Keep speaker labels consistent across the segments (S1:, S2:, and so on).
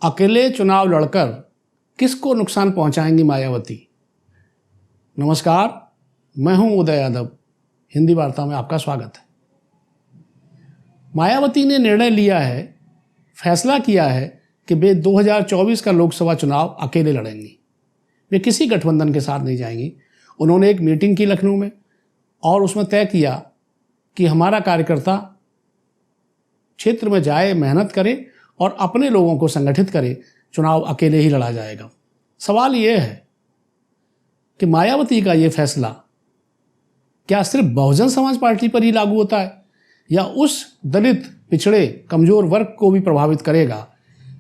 S1: अकेले चुनाव लड़कर किसको नुकसान पहुंचाएंगी मायावती। नमस्कार, मैं हूं उदय यादव। हिंदी वार्ता में आपका स्वागत है। मायावती ने निर्णय लिया है, फैसला किया है कि वे 2024 का लोकसभा चुनाव अकेले लड़ेंगी। वे किसी गठबंधन के साथ नहीं जाएंगी। उन्होंने एक मीटिंग की लखनऊ में और उसमें तय किया कि हमारा कार्यकर्ता क्षेत्र में जाए, मेहनत करे और अपने लोगों को संगठित करे, चुनाव अकेले ही लड़ा जाएगा। सवाल ये है कि मायावती का ये फैसला क्या सिर्फ बहुजन समाज पार्टी पर ही लागू होता है या उस दलित, पिछड़े, कमजोर वर्ग को भी प्रभावित करेगा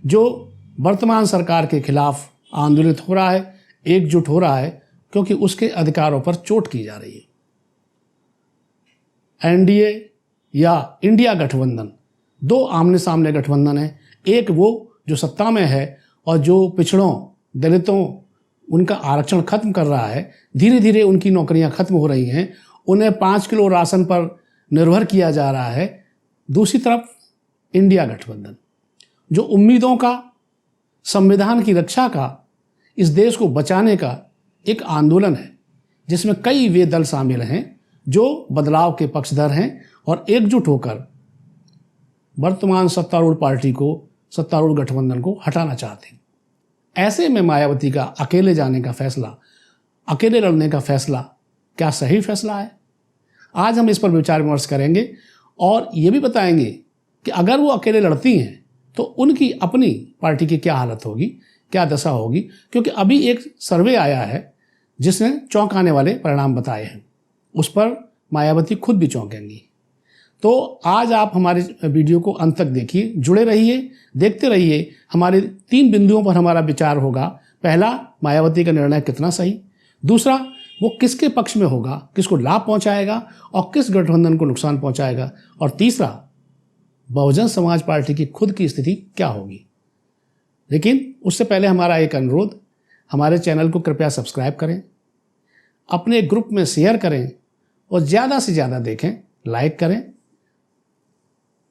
S1: जो वर्तमान सरकार के खिलाफ आंदोलित हो रहा है, एकजुट हो रहा है, क्योंकि उसके अधिकारों पर चोट की जा रही है। एनडीए या इंडिया गठबंधन दो आमने सामने गठबंधन है। एक वो जो सत्ता में है और जो पिछड़ों, दलितों, उनका आरक्षण खत्म कर रहा है, धीरे धीरे उनकी नौकरियां खत्म हो रही हैं, उन्हें 5 किलो राशन पर निर्भर किया जा रहा है। दूसरी तरफ इंडिया गठबंधन जो उम्मीदों का, संविधान की रक्षा का, इस देश को बचाने का एक आंदोलन है, जिसमें कई वे दल शामिल हैं जो बदलाव के पक्षधर हैं और एकजुट होकर वर्तमान सत्तारूढ़ पार्टी को, सत्तारूढ़ गठबंधन को हटाना चाहते हैं। ऐसे में मायावती का अकेले जाने का फैसला, अकेले लड़ने का फैसला क्या सही फैसला है? आज हम इस पर विचार विमर्श करेंगे और ये भी बताएंगे कि अगर वो अकेले लड़ती हैं तो उनकी अपनी पार्टी की क्या हालत होगी, क्या दशा होगी। क्योंकि अभी एक सर्वे आया है जिसने चौंकाने वाले परिणाम बताए हैं, उस पर मायावती खुद भी चौंकेंगी। तो आज आप हमारे वीडियो को अंत तक देखिए, जुड़े रहिए, देखते रहिए। हमारे 3 बिंदुओं पर हमारा विचार होगा। पहला, मायावती का निर्णय कितना सही। दूसरा, वो किसके पक्ष में होगा, किसको लाभ पहुंचाएगा और किस गठबंधन को नुकसान पहुंचाएगा। और तीसरा, बहुजन समाज पार्टी की खुद की स्थिति क्या होगी। लेकिन उससे पहले हमारा एक अनुरोध, हमारे चैनल को कृपया सब्सक्राइब करें, अपने ग्रुप में शेयर करें और ज़्यादा से ज़्यादा देखें, लाइक करें।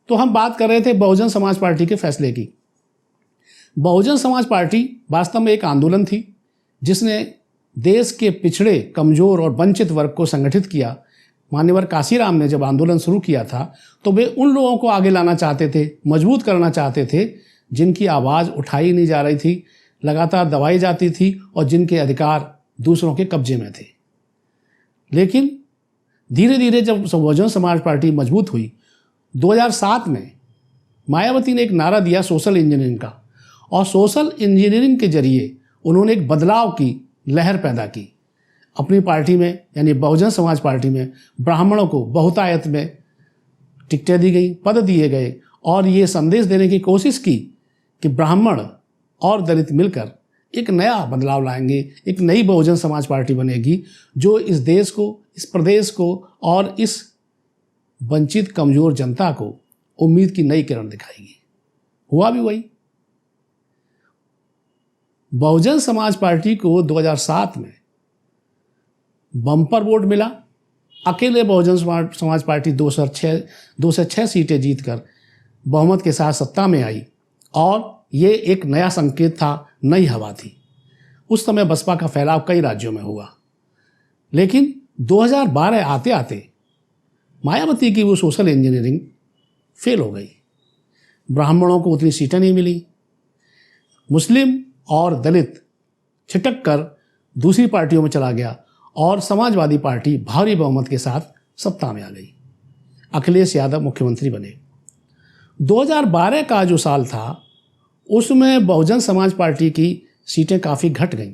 S1: तो हम बात कर रहे थे बहुजन समाज पार्टी के फैसले की। बहुजन समाज पार्टी वास्तव में एक आंदोलन थी जिसने देश के पिछड़े, कमजोर और वंचित वर्ग को संगठित किया। मान्यवर काशीराम ने जब आंदोलन शुरू किया था तो वे उन लोगों को आगे लाना चाहते थे, मजबूत करना चाहते थे जिनकी आवाज़ उठाई नहीं जा रही थी, लगातार दबाई जाती थी और जिनके अधिकार दूसरों के कब्जे में थे। लेकिन धीरे धीरे जब बहुजन समाज पार्टी मजबूत हुई, 2007 में मायावती ने एक नारा दिया सोशल इंजीनियरिंग का, और सोशल इंजीनियरिंग के जरिए उन्होंने एक बदलाव की लहर पैदा की। अपनी पार्टी में, यानी बहुजन समाज पार्टी में, ब्राह्मणों को बहुतायत में टिकटें दी गई, पद दिए गए और ये संदेश देने की कोशिश की कि ब्राह्मण और दलित मिलकर एक नया बदलाव लाएंगे, एक नई बहुजन समाज पार्टी बनेगी जो इस देश को, इस प्रदेश को और इस वंचित, कमजोर जनता को उम्मीद की नई किरण दिखाएगी। हुआ भी वही। बहुजन समाज पार्टी को 2007 में बम्पर वोट मिला। अकेले बहुजन समाज पार्टी 206 सीटें जीतकर बहुमत के साथ सत्ता में आई और ये एक नया संकेत था, नई हवा थी। उस समय बसपा का फैलाव कई राज्यों में हुआ। लेकिन 2012 आते आते मायावती की वो सोशल इंजीनियरिंग फेल हो गई। ब्राह्मणों को उतनी सीटें नहीं मिली, मुस्लिम और दलित छिटक कर दूसरी पार्टियों में चला गया और समाजवादी पार्टी भारी बहुमत के साथ सत्ता में आ गई। अखिलेश यादव मुख्यमंत्री बने। 2012 का जो साल था उसमें बहुजन समाज पार्टी की सीटें काफ़ी घट गईं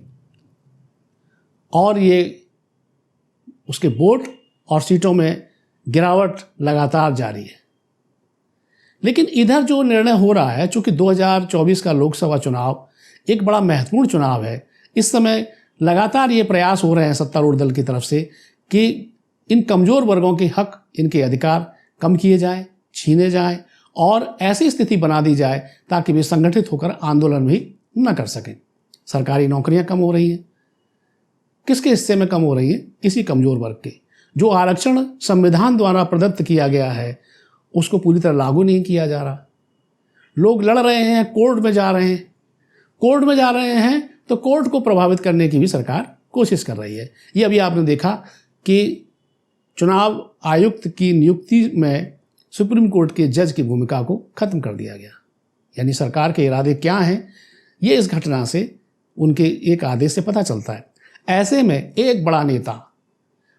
S1: और ये उसके वोट और सीटों में गिरावट लगातार जारी है। लेकिन इधर जो निर्णय हो रहा है, चूंकि 2024 का लोकसभा चुनाव एक बड़ा महत्वपूर्ण चुनाव है, इस समय लगातार ये प्रयास हो रहे हैं सत्तारूढ़ दल की तरफ से कि इन कमज़ोर वर्गों के हक, इनके अधिकार कम किए जाएं, छीने जाएं और ऐसी स्थिति बना दी जाए ताकि वे संगठित होकर आंदोलन भी न कर सकें। सरकारी नौकरियां कम हो रही हैं। किसके हिस्से में कम हो रही हैं? इसी कमज़ोर वर्ग के। जो आरक्षण संविधान द्वारा प्रदत्त किया गया है उसको पूरी तरह लागू नहीं किया जा रहा। लोग लड़ रहे हैं, कोर्ट में जा रहे हैं, कोर्ट में जा रहे हैं तो कोर्ट को प्रभावित करने की भी सरकार कोशिश कर रही है। ये अभी आपने देखा कि चुनाव आयुक्त की नियुक्ति में सुप्रीम कोर्ट के जज की भूमिका को खत्म कर दिया गया। यानी सरकार के इरादे क्या हैं, ये इस घटना से, उनके एक आदेश से पता चलता है। ऐसे में एक बड़ा नेता,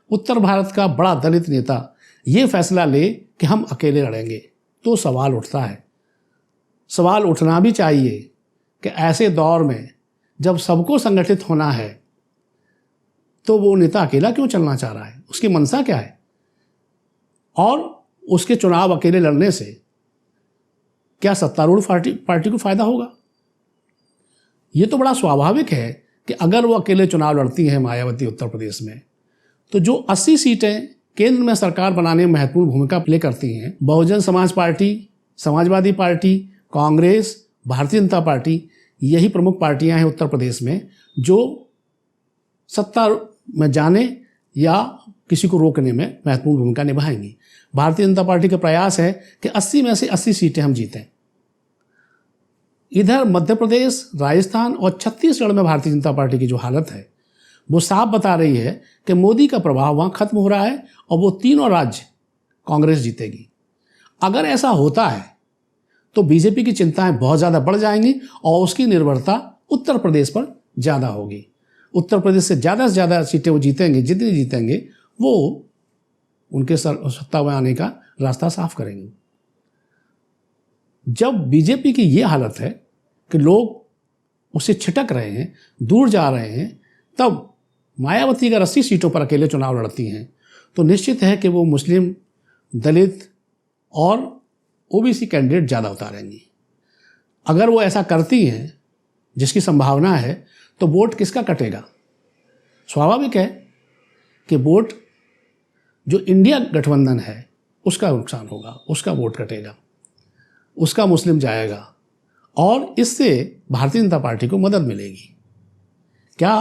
S1: उत्तर भारत का बड़ा दलित नेता, ये फैसला ले कि हम अकेले लड़ेंगे, तो सवाल उठता है, सवाल उठना भी चाहिए कि ऐसे दौर में जब सबको संगठित होना है तो वो नेता अकेला क्यों चलना चाह रहा है, उसकी मंशा क्या है, और उसके चुनाव अकेले लड़ने से क्या सत्तारूढ़ पार्टी को फायदा होगा। ये तो बड़ा स्वाभाविक है कि अगर वो अकेले चुनाव लड़ती हैं मायावती उत्तर प्रदेश में, तो जो 80 सीटें केंद्र में सरकार बनाने में महत्वपूर्ण भूमिका प्ले करती हैं, Bahujan Samaj party, Samajwadi party, Congress, Bharatiya Janata party, यही प्रमुख पार्टियां हैं उत्तर प्रदेश में जो सत्ता में जाने या किसी को रोकने में महत्वपूर्ण भूमिका निभाएंगी। भारतीय जनता पार्टी का प्रयास है कि 80 में से 80 सीटें हम जीतें। इधर मध्य प्रदेश, राजस्थान और छत्तीसगढ़ में भारतीय जनता पार्टी की जो हालत है वो साफ बता रही है कि मोदी का प्रभाव वहाँ खत्म हो रहा है और वो तीनों राज्य कांग्रेस जीतेगी। अगर ऐसा होता है तो बीजेपी की चिंताएं बहुत ज़्यादा बढ़ जाएंगी और उसकी निर्भरता उत्तर प्रदेश पर ज़्यादा होगी। उत्तर प्रदेश से ज़्यादा सीटें वो जीतेंगे, जितनी जीतेंगे वो उनके सत्ता में आने का रास्ता साफ करेंगे। जब बीजेपी की ये हालत है कि लोग उससे छिटक रहे हैं, दूर जा रहे हैं, तब मायावती अगर 80 सीटों पर अकेले चुनाव लड़ती हैं तो निश्चित है कि वो मुस्लिम, दलित और ओबीसी कैंडिडेट ज़्यादा उतारेंगी। अगर वो ऐसा करती हैं, जिसकी संभावना है, तो वोट किसका कटेगा? स्वाभाविक है कि वोट जो इंडिया गठबंधन है उसका नुकसान होगा, उसका वोट कटेगा, उसका मुस्लिम जाएगा और इससे भारतीय जनता पार्टी को मदद मिलेगी। क्या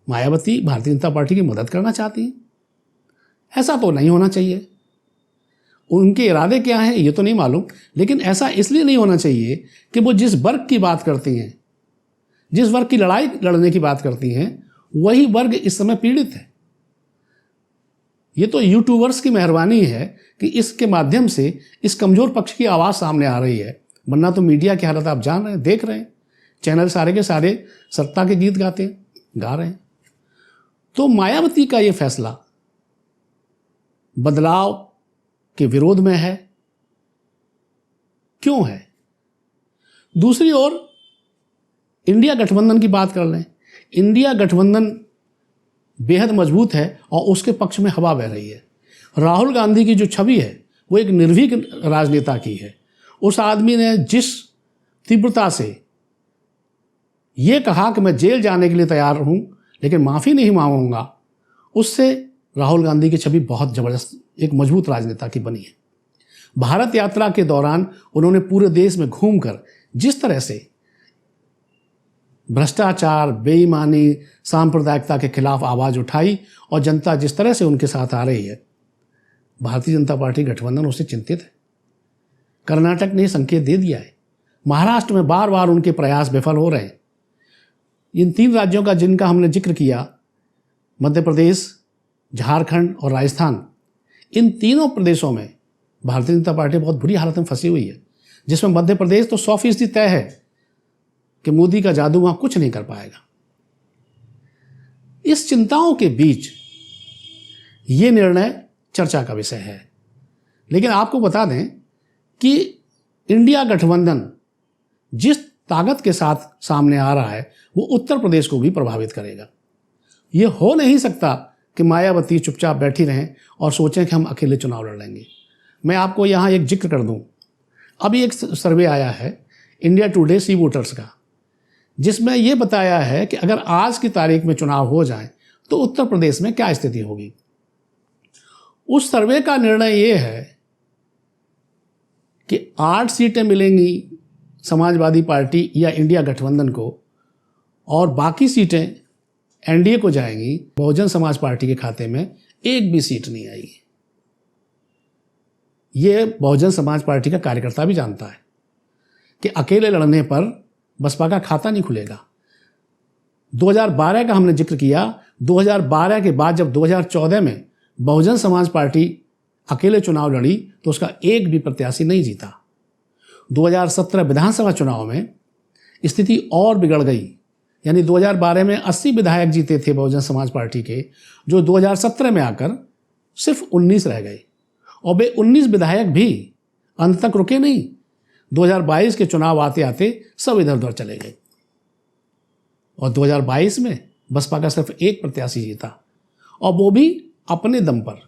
S1: मायावती भारतीय जनता पार्टी की मदद करना चाहती हैं? ऐसा तो नहीं होना चाहिए। उनके इरादे क्या हैं ये तो नहीं मालूम, लेकिन ऐसा इसलिए नहीं होना चाहिए कि वो जिस वर्ग की बात करती हैं, जिस वर्ग की लड़ाई लड़ने की बात करती हैं, वही वर्ग इस समय पीड़ित है। ये तो यूट्यूबर्स की मेहरबानी है कि इसके माध्यम से इस कमज़ोर पक्ष की आवाज़ सामने आ रही है, वरना तो मीडिया की हालत आप जान रहे हैं, देख रहे हैं, चैनल सारे के सारे सत्ता के गीत गा रहे हैं। तो मायावती का ये फैसला बदलाव के विरोध में है। क्यों है? दूसरी ओर इंडिया गठबंधन की बात कर लें। इंडिया गठबंधन बेहद मजबूत है और उसके पक्ष में हवा बह रही है। राहुल गांधी की जो छवि है वो एक निर्भीक राजनेता की है। उस आदमी ने जिस तीव्रता से ये कहा कि मैं जेल जाने के लिए तैयार हूँ लेकिन माफ़ी नहीं मांगूंगा, उससे राहुल गांधी की छवि बहुत ज़बरदस्त एक मजबूत राजनेता की बनी है। भारत यात्रा के दौरान उन्होंने पूरे देश में घूमकर जिस तरह से भ्रष्टाचार, बेईमानी, सांप्रदायिकता के खिलाफ आवाज़ उठाई और जनता जिस तरह से उनके साथ आ रही है, भारतीय जनता पार्टी गठबंधन उससे चिंतित है। कर्नाटक ने संकेत दे दिया है। महाराष्ट्र में बार बार उनके प्रयास विफल हो रहे हैं। इन 3 राज्यों का जिनका हमने जिक्र किया, मध्य प्रदेश, झारखंड और राजस्थान, इन तीनों प्रदेशों में भारतीय जनता पार्टी बहुत बुरी हालत में फंसी हुई है, जिसमें मध्य प्रदेश तो 100% तय है कि मोदी का जादू वहां कुछ नहीं कर पाएगा। इस चिंताओं के बीच ये निर्णय चर्चा का विषय है। लेकिन आपको बता दें कि इंडिया गठबंधन जिस ताकत के साथ सामने आ रहा है वो उत्तर प्रदेश को भी प्रभावित करेगा। ये हो नहीं सकता कि मायावती चुपचाप बैठी रहें और सोचें कि हम अकेले चुनाव लड़ लेंगे। मैं आपको यहाँ एक जिक्र कर दूँ। अभी एक सर्वे आया है इंडिया टुडे सी वोटर्स का, जिसमें यह बताया है कि अगर आज की तारीख में चुनाव हो जाए तो उत्तर प्रदेश में क्या स्थिति होगी। उस सर्वे का निर्णय ये है कि 8 सीटें मिलेंगी समाजवादी पार्टी या इंडिया गठबंधन को और बाकी सीटें एनडीए को जाएंगी। बहुजन समाज पार्टी के खाते में एक भी सीट नहीं आएगी। ये बहुजन समाज पार्टी का कार्यकर्ता भी जानता है कि अकेले लड़ने पर बसपा का खाता नहीं खुलेगा। 2012 का हमने जिक्र किया। 2012 के बाद जब 2014 में बहुजन समाज पार्टी अकेले चुनाव लड़ी तो उसका एक भी प्रत्याशी नहीं जीता। 2017 विधानसभा चुनाव में स्थिति और बिगड़ गई, यानी 2012 में 80 विधायक जीते थे बहुजन समाज पार्टी के, जो 2017 में आकर सिर्फ 19 रह गए। और वे 19 विधायक भी अंत तक रुके नहीं। 2022 के चुनाव आते आते सब इधर उधर चले गए और 2022 में बसपा का सिर्फ एक प्रत्याशी जीता, और वो भी अपने दम पर।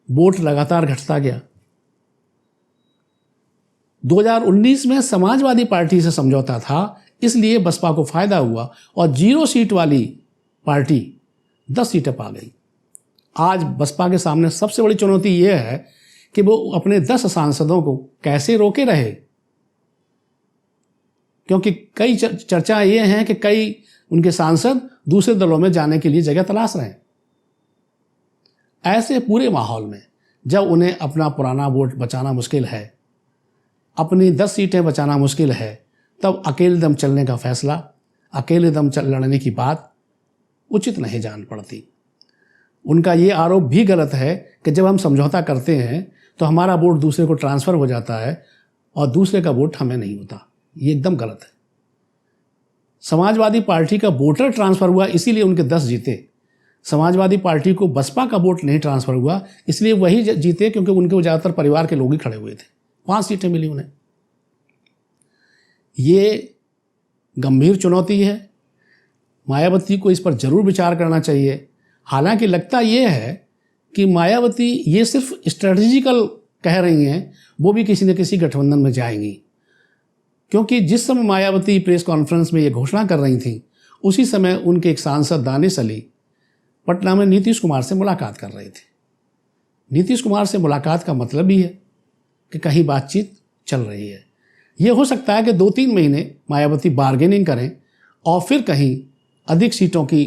S1: वोट लगातार घटता गया। 2019 में समाजवादी पार्टी से समझौता था, इसलिए बसपा को फायदा हुआ और 0 सीट वाली पार्टी 10 सीटें पा गई। आज बसपा के सामने सबसे बड़ी चुनौती यह है कि वो अपने 10 सांसदों को कैसे रोके रहे, क्योंकि कई चर्चा ये हैं कि कई उनके सांसद दूसरे दलों में जाने के लिए जगह तलाश रहे हैं। ऐसे पूरे माहौल में जब उन्हें अपना पुराना वोट बचाना मुश्किल है, अपनी 10 सीटें बचाना मुश्किल है, तब अकेले दम चलने का फैसला, अकेले दम लड़ने की बात उचित नहीं जान पड़ती। उनका ये आरोप भी गलत है कि जब हम समझौता करते हैं तो हमारा वोट दूसरे को ट्रांसफ़र हो जाता है और दूसरे का वोट हमें नहीं होता। ये एकदम गलत है। समाजवादी पार्टी का वोटर ट्रांसफ़र हुआ, इसीलिए उनके 10 जीते। समाजवादी पार्टी को बसपा का वोट नहीं ट्रांसफ़र हुआ, इसलिए वही जीते, क्योंकि उनके ज़्यादातर परिवार के लोग ही खड़े हुए थे। 5 सीटें मिली उन्हें। ये गंभीर चुनौती है। मायावती को इस पर जरूर विचार करना चाहिए। हालांकि लगता यह है कि मायावती ये सिर्फ स्ट्रेटजिकल कह रही हैं, वो भी किसी न किसी गठबंधन में जाएंगी, क्योंकि जिस समय मायावती प्रेस कॉन्फ्रेंस में ये घोषणा कर रही थी, उसी समय उनके एक सांसद दानिश अली पटना में नीतीश कुमार से मुलाकात कर रहे थे। नीतीश कुमार से मुलाकात का मतलब ही है कि कहीं बातचीत चल रही है। ये हो सकता है कि 2-3 महीने मायावती बार्गेनिंग करें और फिर कहीं अधिक सीटों की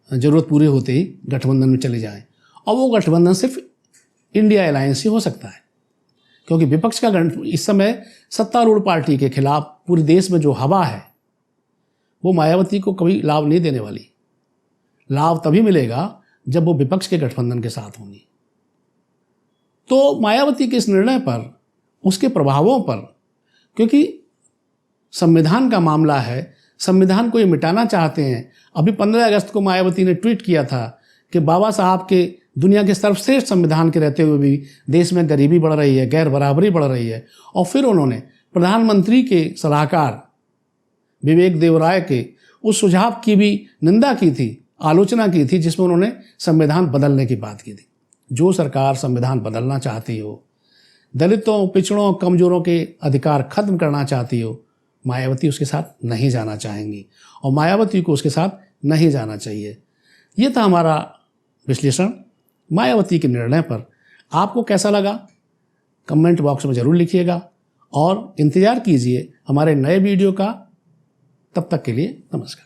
S1: ज़रूरत पूरी होते ही गठबंधन में चले जाएं, और वो गठबंधन सिर्फ इंडिया अलायंस ही हो सकता है, क्योंकि विपक्ष का इस समय सत्तारूढ़ पार्टी के खिलाफ पूरे देश में जो हवा है वो मायावती को कभी लाभ नहीं देने वाली। लाभ तभी मिलेगा जब वो विपक्ष के गठबंधन के साथ होंगी। तो मायावती के इस निर्णय पर, उसके प्रभावों पर, क्योंकि संविधान का मामला है, संविधान को ये मिटाना चाहते हैं। अभी 15 अगस्त को मायावती ने ट्वीट किया था कि बाबा साहब के दुनिया के सर्वश्रेष्ठ संविधान के रहते हुए भी देश में गरीबी बढ़ रही है, गैर बराबरी बढ़ रही है। और फिर उन्होंने प्रधानमंत्री के सलाहकार विवेक देवराय के उस सुझाव की भी निंदा की थी, आलोचना की थी, जिसमें उन्होंने संविधान बदलने की बात की थी। जो सरकार संविधान बदलना चाहती हो, दलितों, पिछड़ों, कमजोरों के अधिकार खत्म करना चाहती हो, मायावती उसके साथ नहीं जाना चाहेंगी और मायावती को उसके साथ नहीं जाना चाहिए। ये था हमारा विश्लेषण मायावती के निर्णय पर। आपको कैसा लगा कमेंट बॉक्स में ज़रूर लिखिएगा और इंतज़ार कीजिए हमारे नए वीडियो का। तब तक के लिए नमस्कार।